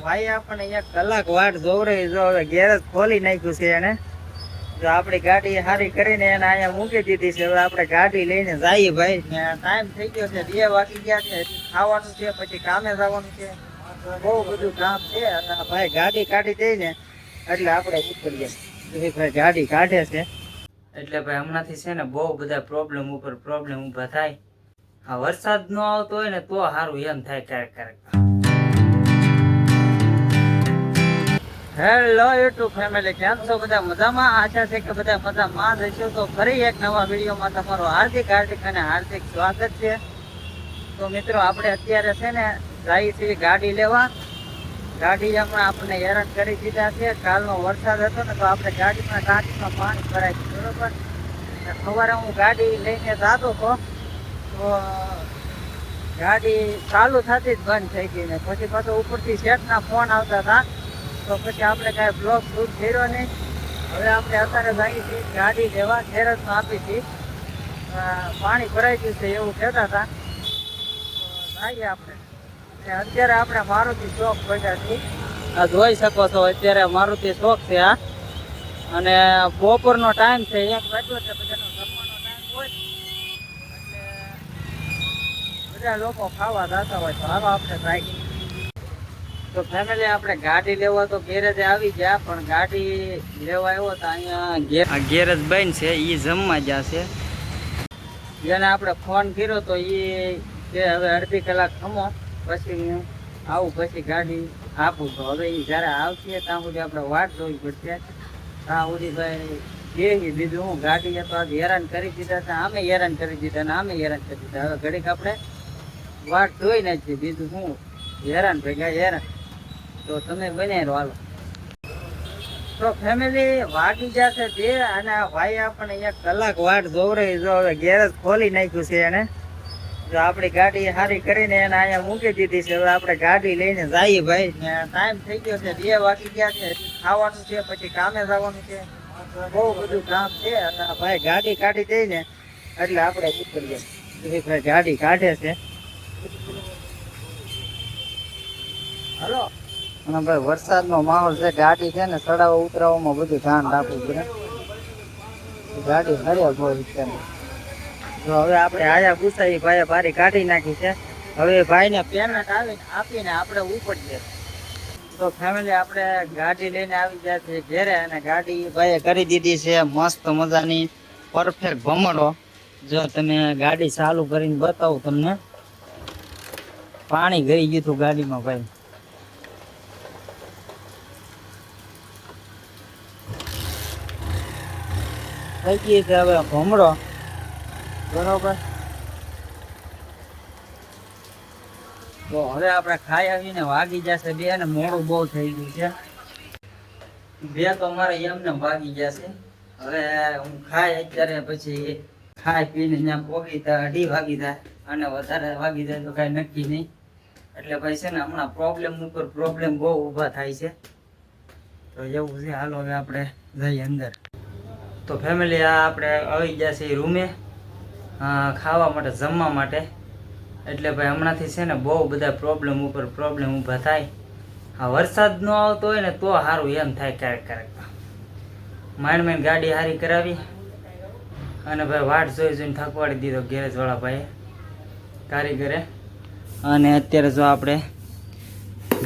ભાઈ આપણને એક કલાક વાટ જોવરાઈ જો હવે ગેરેજ ખોલી નાખ્યું છે એને. જો આપણી ગાડી સારી કરીને એને અહીંયા મૂકી દીધી છે. હવે આપણે ગાડી લઈને જઈએ ભાઈ. ટાઈમ થઈ ગયો છે, 2 વાગી ગયા છે. ખાવાનું છે, પછી કામે જવાનું છે, બહુ બધું કામ છે. અને ભાઈ ગાડી કાઢી દઈ ને એટલે આપણે ઉતરીએ. ભાઈ ગાડી કાઢે છે એટલે ભાઈ હમણાંથી છે ને બહુ બધા પ્રોબ્લેમ ઉપર પ્રોબ્લેમ ઊભા થાય. આ વરસાદ ન આવતો હોય ને તો સારું એમ થાય ક્યારેક ક્યારેક. હેલો યુટ્યુબ ફેમિલી, કેમ છો બધા? મજામાં? આશા છે કે બધા મજામાં જ હશો. તો ફરી એક નવા વિડીયોમાં તમારું હાર્દિક અને હાર્દિક સ્વાગત છે. તો મિત્રો આપણે અત્યારે છે ને જઈએ છીએ ગાડી લેવા. ગાડી હમણાં આપણને હેરાન કરી દીધા છે. કાલનો વરસાદ હતો ને તો આપણે ગાડીમાં ટાંકીમાં પાણી ભરાય છે, બરોબર. સવારે હું ગાડી લઈને જતો હતો તો ગાડી ચાલુ થતી જ બંધ થઈ ગઈ ને પછી પાછો ઉપરથી શેઠના ફોન આવતા હતા. તો પછી આપણે કાંઈ બ્લોગ શૂટ કર્યો નહીં. હવે આપણે અત્યારે જઈએ છીએ ગાડી લેવા. ગેરેજમાં આપી હતી, પાણી ભરાઈ ગયું છે એવું કહેતા હતા. તો જઈએ આપણે. અત્યારે આપણે મારુતિ શોખ પડ્યા છીએ. આ જોઈ શકો છો અત્યારે મારુતિ શોખ છે આ. અને બપોરનો ટાઈમ છે, 1 વાગ્યો છે, બધાનો જમવાનો ટાઈમ હોય એટલે બધા લોકો ખાવા જતા હોય. તો હાલો આપણે ટ્રાય. તો ફેમિલી આપણે ગાડી લેવા તો ગેરેજે આવી ગયા, પણ ગાડી લેવા આવ્યો તો અહીંયા ગેરેજ બંધ છે. એ જમવા જશે. જેને આપણે ફોન કર્યો તો એ હવે અડધી કલાક ખમો પછી હું આવું, પછી ગાડી આપું. તો હવે એ જ્યારે આવશે ત્યાં સુધી આપણે વાટ જોવી પડશે. ત્યાં સુધી ભાઈ કે બીજું હું ગાડીએ તો આજે હેરાન કરી દીધા હતા, આમે હેરાન કરી દીધા ને આમે હેરાન કરી દીધા. હવે ઘડીક આપણે વાટ જોઈ નાખીએ, બીજું હું હેરાન ભેગા હેરાન. તો તમે બને રહો હાલો. તો ફેમિલી વાગી જશે 2 અને ભાઈ આપણને 1 કલાક વાટ જોવરાઈ જો હવે ગેરેજ ખોલી નાખ્યું છે એને. જો આપણી ગાડી સારી કરીને એને અહીંયા મૂકી દીધી છે. હવે આપણે ગાડી લઈને જઈએ ભાઈ. ટાઈમ થઈ ગયો છે, 2 વાગી ગયા છે. ખાવાનું છે, પછી કામે જવાનું છે, બહુ બધું કામ છે. અને ભાઈ ગાડી કાઢી દઈ ને એટલે આપણે ઉતરીએ. ભાઈ ગાડી કાઢે છે. હાલો. અને ભાઈ વરસાદનો માહોલ છે, ગાડી છે ને ચડાવવા ઉતરાવવામાં બધું ધ્યાન રાખવું પડે. ગાડી હર્યા ગોળ છે. તો હવે આપણે આયા ગુસાઈ ભાઈ બારી કાઢી નાખી છે. હવે ભાઈને પેમેન્ટ આપીને આપણે ઉપડીએ. તો ફેમિલી આપણે ગાડી લઈને આવી જાય છે ઘેરે. અને ગાડી ભાઈએ કરી દીધી છે મસ્ત મજાની પરફેક્ટ ભમડો. જો તમે ગાડી ચાલુ કરીને બતાવું તમને. પાણી ગઈ ગયું હતું ગાડીમાં ભાઈ. થઈ ગઈ છે હવે ભમડો, બરોબર. તો હવે આપણે ખાઈ આવીને વાગી જશે 2 અને મોડું બહુ થઈ ગયું છે. 2 તો અમારે એમને વાગી જશે. હવે હું ખાઈ અત્યારે પછી ખાઈ પીને ત્યાં પોગી થાય 2:30 વાગી જાય અને વધારે વાગી જાય તો કાંઈ નક્કી નહીં. એટલે ભાઈ છે ને હમણાં પ્રોબ્લેમ ઉપર પ્રોબ્લેમ બહુ ઊભા થાય છે. તો એવું છે. હાલો હવે આપણે જઈએ અંદર. તો ફેમિલી આ આપણે આવી ગયા છે રૂમે ખાવા માટે, જમવા માટે. એટલે ભાઈ હમણાંથી છે ને બહુ બધા પ્રોબ્લેમ ઉપર પ્રોબ્લેમ ઊભા થાય. આ વરસાદ ન આવતો હોય ને તો સારું એમ થાય ક્યારેક ક્યારેક. માંડ ગાડી સારી કરાવી અને ભાઈ વાટ જોઈ જોઈને થકવાડી દીધો ગેરેજવાળા ભાઈએ, કારીગરે. અને અત્યારે જો આપણે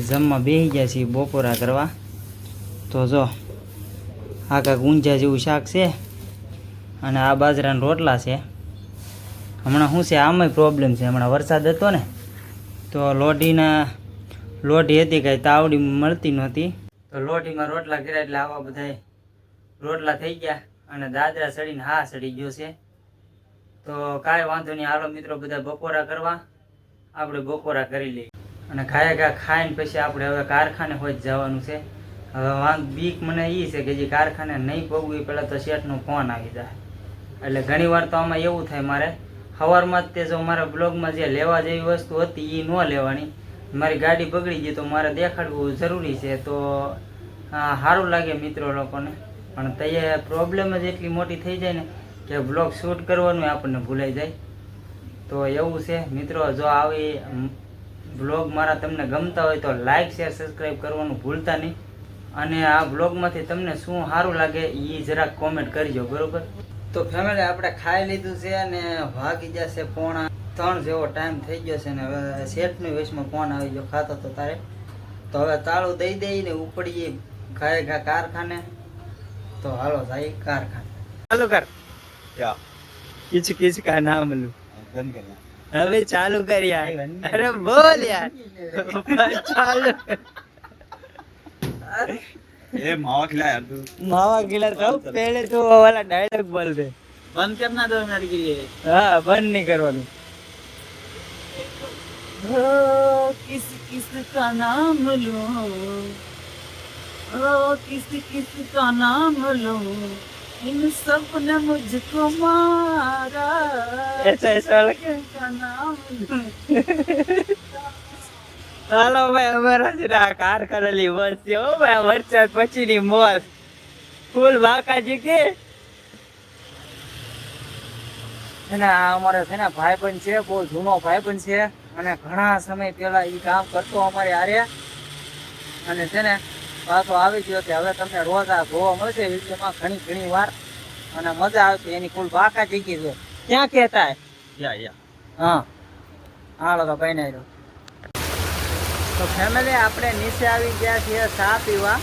જમવા બેસી ગયા છીએ બપોરા કરવા. તો જો આ કાંઈક ઊંઝા જેવું શાક છે અને આ બાજરાના રોટલા છે. હમણાં શું છે આમાંય પ્રોબ્લેમ છે. હમણાં વરસાદ હતો ને તો લોઢી હતી, કાંઈ તાવડી મળતી નહોતી. તો લોઢીમાં રોટલા કર્યા એટલે આવા બધા રોટલા થઈ ગયા. અને દાદરા સડીને હા સડી ગયો છે. તો કાંઈ વાંધો નહીં. હાલો મિત્રો બધા બપોરા કરવા. આપણે બપોરા કરી લઈએ અને ખાઈને પછી આપણે હવે કારખાને હોય જવાનું છે. હવે બીક મને એ છે કે જે કારખાને નહીં પગવું એ પહેલાં તો શેઠનો ફોન આવી જાય. એટલે ઘણી વાર તો આમાં એવું થાય મારે સવારમાં જ તે જો મારા બ્લોગમાં જે લેવા જેવી વસ્તુ હતી એ ન લેવાની. મારી ગાડી બગડી ગઈ તો મારે દેખાડવું જરૂરી છે. તો સારું લાગે મિત્રો લોકોને. પણ તે પ્રોબ્લેમ જ એટલી મોટી થઈ જાય ને કે બ્લોગ શૂટ કરવાનું આપણને ભૂલાઈ જાય. તો એવું છે મિત્રો. જો આવી બ્લોગ મારા તમને ગમતા હોય તો લાઈક શેર સબસ્ક્રાઈબ કરવાનું ભૂલતા નહીં. અને આ બ્લોગમાંથી તમને શું સારું લાગે એ જરાક કોમેન્ટ કરજો, બરોબર? તો ફેમિલી આપણે ખાઈ લીધું છે અને ભાગી જશે 2:45 જેવો ટાઈમ થઈ ગયો છે. ને હવે શેઠની વેશમાં ફોન આવી ગયો ખાતો તો તારે. તો હવે તાળું દઈ દઈને ઉપડીએ ખાય કારખાને. તો હાલો જાય કારખાને. ચાલુ કર. किच किच का नाम लूं. હવે ચાલુ કર યાર. અરે બોલ યાર. ચાલુ. ये मावा खिला यार तू. मावा खिला तो पहले तो वो वाला डायलॉग बोल दे. बंद करना 2 मिनट के लिए. हाँ बंद नहीं करवाનું. किस किस का नाम लूं, किस किस का नाम लूं, इन सब ने मुझको मारा. ऐसा लगे का नाम लूं. હાલો ભાઈ અમારા જ કાર કરેલી બસ છે હો ભાઈ. વરસાદ પછીની મોજ ફૂલ બાકાજી કે. અને આ અમારે છે ને ભાઈબંધ છે, બહુ જૂનો ભાઈબંધ છે અને ઘણા સમય પહેલા એ કામ કરતો અમારે હારે. અને છે ને પાછો આવી ગયો કે હવે તમને રોજ આ જોવા મળશે વિડીયોમાં ઘણી વાર અને મજા આવશે. એની ફૂલ બાકાજી કી છે. ક્યાં કહેતા या હા હાલો તો કઈ નહીં. તો ફેમિલી આપણે નીચે આવી ગયા છીએ ચા પીવા.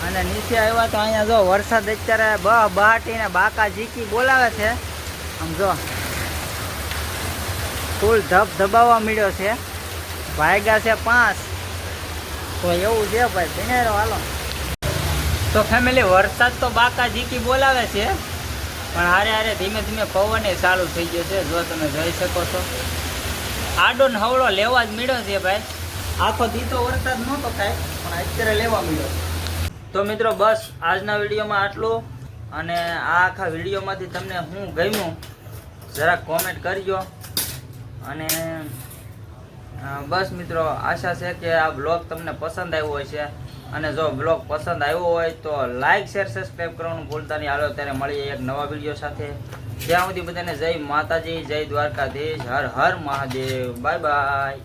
અને નીચે આવ્યા તો અહીંયા જો વરસાદ અત્યારે બહાટીને બાકા ઝીકી બોલાવે છે. આમ જો ફૂલ ધબધબાવા મળ્યો છે. વાગ્યા છે 5. તો એવું છે ભાઈ ભીનેરો હાલો. તો ફેમિલી વરસાદ તો બાકા ઝીકી બોલાવે છે પણ હારે ધીમે ધીમે પવન ચાલુ થઈ ગયો છે. જો તમે જોઈ શકો છો આડો ને હવળો લેવા જ મળ્યો છે ભાઈ. આખો દી તો વરસાદ નહોતો કાંઈ પણ અત્યારે લેવા મળ્યો. તો મિત્રો બસ આજના વિડીયોમાં આટલું. અને આ આખા વિડીયોમાંથી તમને હું ગમ્યું જરાક કોમેન્ટ કરજો. અને બસ મિત્રો આશા છે કે આ બ્લોગ તમને પસંદ આવ્યો હોય છે. અને જો બ્લોગ પસંદ આવ્યો હોય તો લાઈક શેર સબસ્ક્રાઈબ કરવાનું ભૂલતા નહીં. હાલો ત્યારે મળીએ એક નવા વિડીયો સાથે. ત્યાં સુધી બધાને જય માતાજી, જય દ્વારકાધીશ, હર હર મહાદેવ. Bye by.